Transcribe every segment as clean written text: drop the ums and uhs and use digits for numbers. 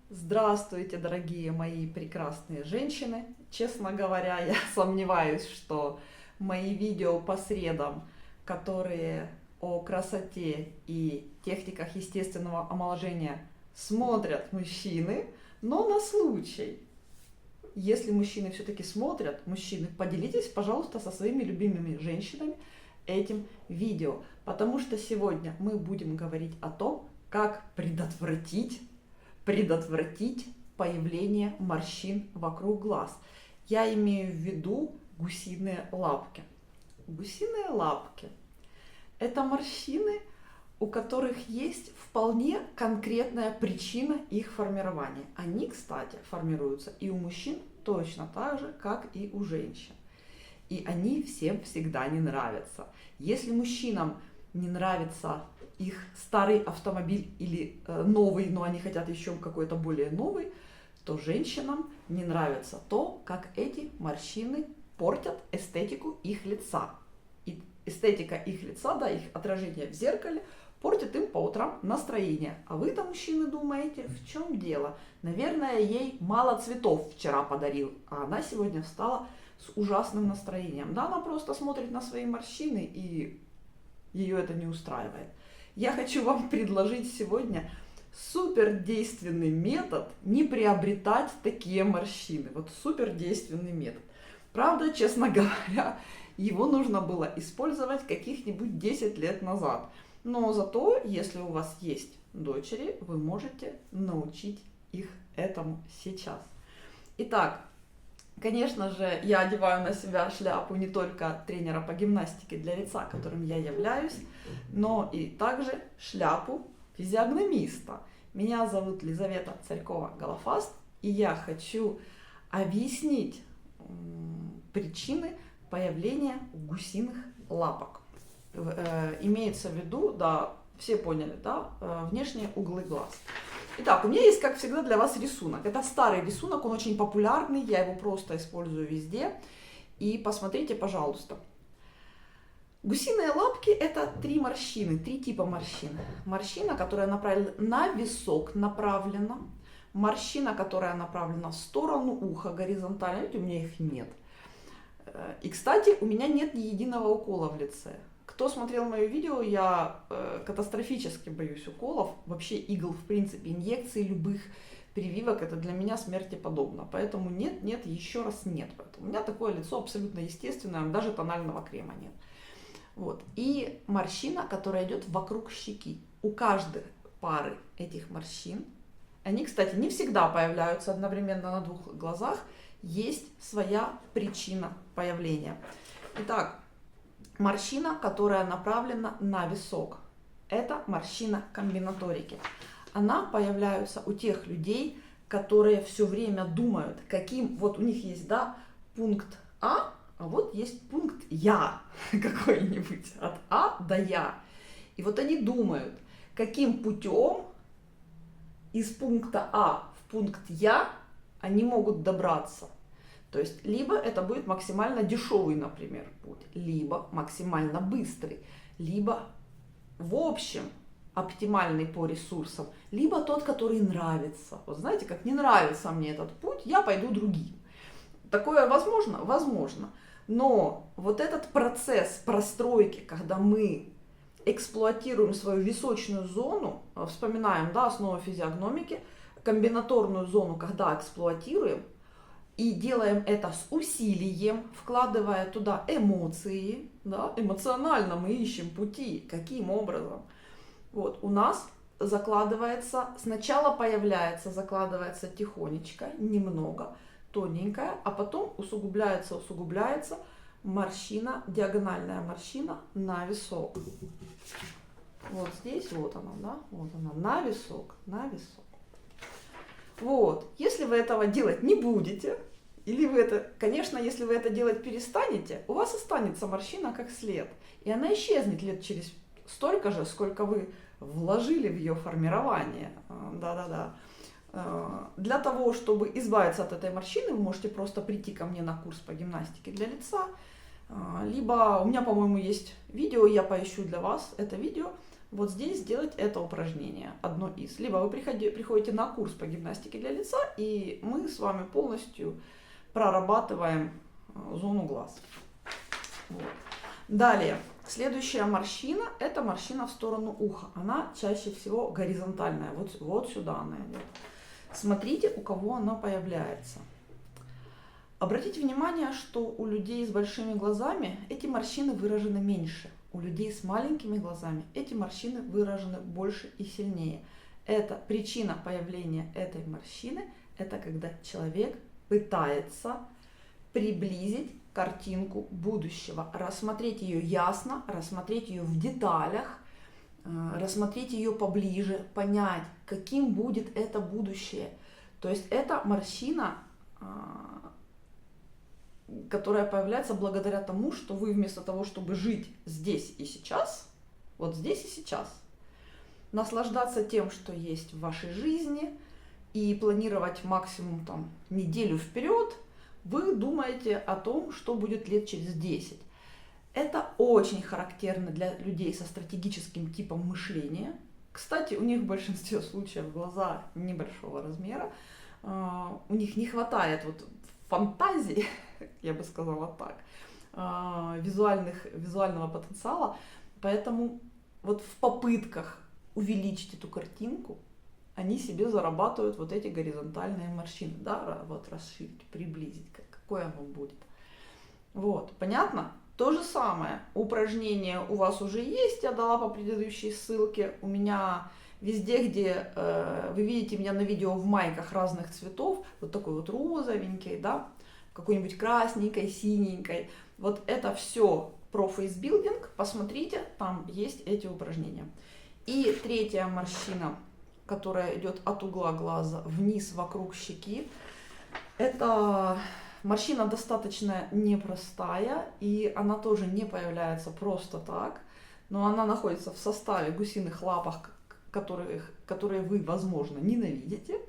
Здравствуйте, дорогие мои прекрасные женщины. Честно говоря, я сомневаюсь, что мои видео по средам, которые о красоте и техниках естественного омоложения смотрят мужчины, но на случай, если мужчины все-таки смотрят, мужчины, поделитесь, пожалуйста, со своими любимыми женщинами этим видео, потому что сегодня мы будем говорить о том, как предотвратить появление морщин вокруг глаз. Я имею в виду гусиные лапки. Гусиные лапки – это морщины, у которых есть вполне конкретная причина их формирования. Они, кстати, формируются и у мужчин точно так же, как и у женщин. И они всем всегда не нравятся. Если мужчинам не нравится их старый автомобиль или новый, но они хотят еще какой-то более новый, то женщинам не нравится то, как эти морщины портят эстетику их лица. И эстетика их лица, да, их отражение в зеркале портит им по утрам настроение. А вы-то, мужчины, думаете, в чем дело? Наверное, ей мало цветов вчера подарил, а она сегодня встала с ужасным настроением. Да, она просто смотрит на свои морщины, и ее это не устраивает. Я хочу вам предложить сегодня супердейственный метод не приобретать такие морщины. Вот супердейственный метод. Правда, честно говоря, его нужно было использовать каких-нибудь 10 лет назад. Но зато, если у вас есть дочери, вы можете научить их этому сейчас. Итак, конечно же, я одеваю на себя шляпу не только тренера по гимнастике для лица, которым я являюсь, но и также шляпу физиогномиста. Меня зовут Лизавета Царькова-Голофаст, и я хочу объяснить причины появления гусиных лапок. Имеется в виду, да, все поняли, да, внешние углы глаз. Итак, у меня есть, как всегда, для вас рисунок. Это старый рисунок, он очень популярный, я его просто использую везде. И посмотрите, пожалуйста. Гусиные лапки – это три морщины, три типа морщин. Морщина, которая направлена на висок, направлена. Морщина, которая направлена в сторону уха горизонтально. Видите, у меня их нет. И, кстати, у меня нет ни единого укола в лице. Кто смотрел мое видео, я катастрофически боюсь уколов, вообще игл, в принципе, инъекций, любых прививок, это для меня смерти подобно. Поэтому нет, нет, еще раз нет. Поэтому у меня такое лицо абсолютно естественное, даже тонального крема нет. Вот. И морщина, которая идет вокруг щеки. У каждой пары этих морщин, они, кстати, не всегда появляются одновременно на двух глазах, есть своя причина появления. Итак, морщина, которая направлена на висок. Это морщина комбинаторики. Она появляется у тех людей, которые все время думают, каким, вот у них есть, да, пункт А вот есть пункт Я какой-нибудь, от А до Я. И вот они думают, каким путем из пункта А в пункт Я они могут добраться. То есть, либо это будет максимально дешевый, например, путь, либо максимально быстрый, либо, в общем, оптимальный по ресурсам, либо тот, который нравится. Вот знаете, как не нравится мне этот путь, я пойду другим. Такое возможно? Возможно. Но вот этот процесс простройки, когда мы эксплуатируем свою височную зону, вспоминаем, да, основу физиогномики, комбинаторную зону, когда эксплуатируем, и делаем это с усилием, вкладывая туда эмоции, да, эмоционально мы ищем пути, каким образом. Вот, у нас закладывается, сначала закладывается тихонечко, немного, тоненькая, а потом усугубляется морщина, диагональная морщина на висок. Вот здесь, вот она, да, вот она, на висок, на висок. Вот, если вы этого делать не будете, или вы это, конечно, если вы это делать перестанете, у вас останется морщина как след, и она исчезнет лет через столько же, сколько вы вложили в ее формирование. Да-да-да. Для того, чтобы избавиться от этой морщины, вы можете просто прийти ко мне на курс по гимнастике для лица, либо у меня, по-моему, есть видео, я поищу для вас это видео, вот здесь сделать это упражнение, одно из. Либо вы приходите на курс по гимнастике для лица, и мы с вами полностью прорабатываем зону глаз. Вот. Далее, следующая морщина, это морщина в сторону уха. Она чаще всего горизонтальная, вот сюда она идет. Смотрите, у кого она появляется. Обратите внимание, что у людей с большими глазами эти морщины выражены меньше. У людей с маленькими глазами эти морщины выражены больше и сильнее. Это причина появления этой морщины, это когда человек пытается приблизить картинку будущего, рассмотреть ее ясно, рассмотреть ее в деталях, рассмотреть ее поближе, понять, каким будет это будущее. То есть это морщина, которая появляется благодаря тому, что вы вместо того, чтобы жить здесь и сейчас, вот здесь и сейчас, наслаждаться тем, что есть в вашей жизни, и планировать максимум там неделю вперед, вы думаете о том, что будет лет через 10. Это очень характерно для людей со стратегическим типом мышления. Кстати, у них в большинстве случаев глаза небольшого размера, у них не хватает вот фантазии, я бы сказала так, визуального потенциала, поэтому вот в попытках увеличить эту картинку, они себе зарабатывают вот эти горизонтальные морщины, да, вот расширить, приблизить, какое оно будет. Вот, понятно? То же самое, упражнение у вас уже есть, я дала по предыдущей ссылке, у меня везде, где вы видите меня на видео в майках разных цветов, вот такой вот розовенький, да, какой-нибудь красненькой, синенькой, вот это все про фейсбилдинг, посмотрите, там есть эти упражнения. И третья морщина, которая идет от угла глаза вниз вокруг щеки, это морщина достаточно непростая, и она тоже не появляется просто так, но она находится в составе гусиных лапок, которые вы, возможно, ненавидите.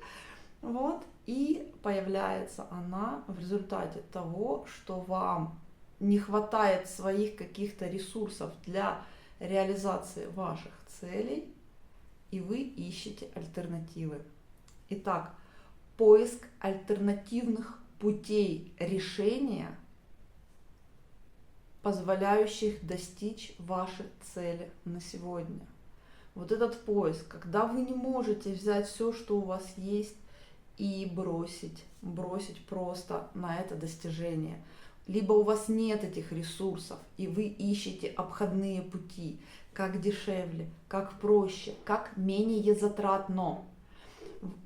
Вот. И появляется она в результате того, что вам не хватает своих каких-то ресурсов для реализации ваших целей, и вы ищете альтернативы. Итак, поиск альтернативных путей решения, позволяющих достичь вашей цели на сегодня. Вот этот поиск, когда вы не можете взять все, что у вас есть, и бросить просто на это достижение. Либо у вас нет этих ресурсов, и вы ищете обходные пути, как дешевле, как проще, как менее затратно.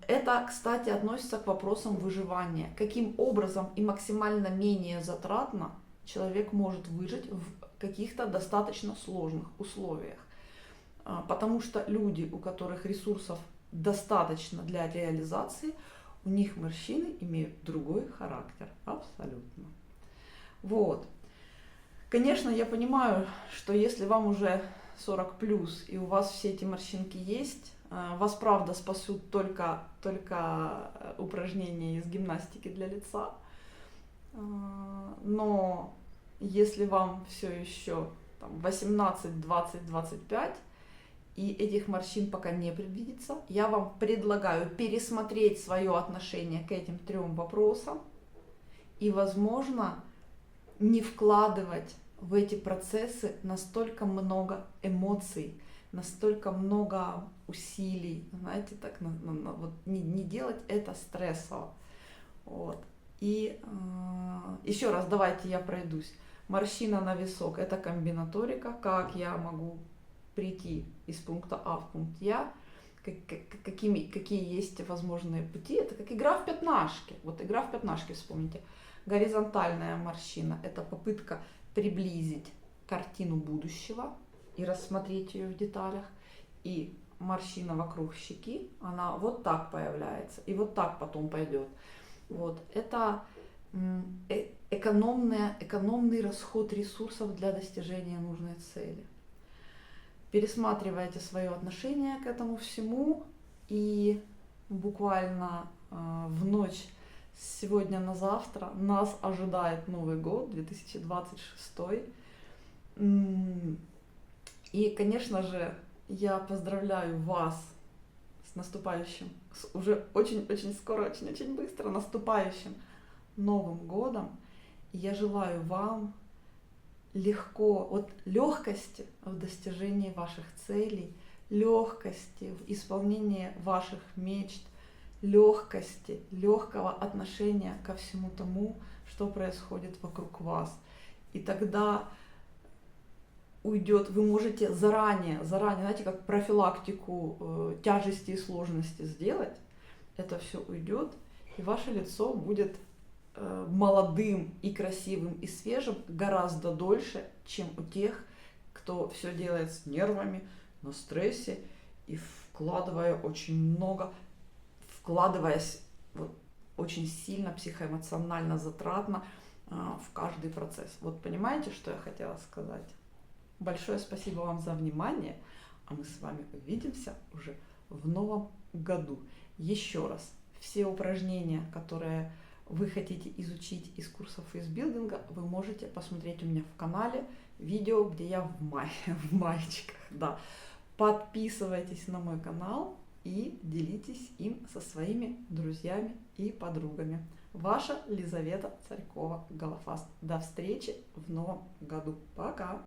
Это, кстати, относится к вопросам выживания. Каким образом и максимально менее затратно человек может выжить в каких-то достаточно сложных условиях. Потому что люди, у которых ресурсов достаточно для реализации, у них морщины имеют другой характер, абсолютно. Вот. Конечно, я понимаю, что если вам уже 40+, и у вас все эти морщинки есть, вас правда спасут только упражнения из гимнастики для лица. Но если вам все еще 18, 20, 25, и этих морщин пока не предвидится, я вам предлагаю пересмотреть свое отношение к этим 3 вопросам и, возможно, не вкладывать в эти процессы настолько много эмоций, настолько много усилий, знаете, так, вот, не делать это стрессово. Вот. И еще раз давайте я пройдусь. Морщина на висок – это комбинаторика, как я могу прийти из пункта А в пункт Я, какие есть возможные пути. Это как игра в пятнашки. Вот игра в пятнашки, вспомните. Горизонтальная морщина – это попытка приблизить картину будущего и рассмотреть ее в деталях. И морщина вокруг щеки, она вот так появляется и вот так потом пойдет. Вот. Это экономный расход ресурсов для достижения нужной цели. Пересматривайте свое отношение к этому всему, и буквально в ночь с сегодня на завтра нас ожидает Новый год, 2026. И, конечно же, я поздравляю вас с наступающим, с уже очень-очень скоро, очень-очень быстро наступающим Новым годом. И я желаю вам легкости в достижении ваших целей, легкости в исполнении ваших мечт, легкости, легкого отношения ко всему тому, что происходит вокруг вас. И тогда уйдет, вы можете заранее, знаете, как профилактику тяжести и сложности сделать, это все уйдет, и ваше лицо будет молодым и красивым и свежим гораздо дольше, чем у тех, кто все делает с нервами, на стрессе и вкладываясь очень сильно психоэмоционально затратно в каждый процесс. Вот понимаете, что я хотела сказать? Большое спасибо вам за внимание, а мы с вами увидимся уже в новом году. Еще раз, все упражнения, которые вы хотите изучить из курсов фейсбилдинга, вы можете посмотреть у меня в канале видео, где я в маечках. Да. Подписывайтесь на мой канал и делитесь им со своими друзьями и подругами. Ваша Лизавета Царькова, Галафаст. До встречи в новом году. Пока!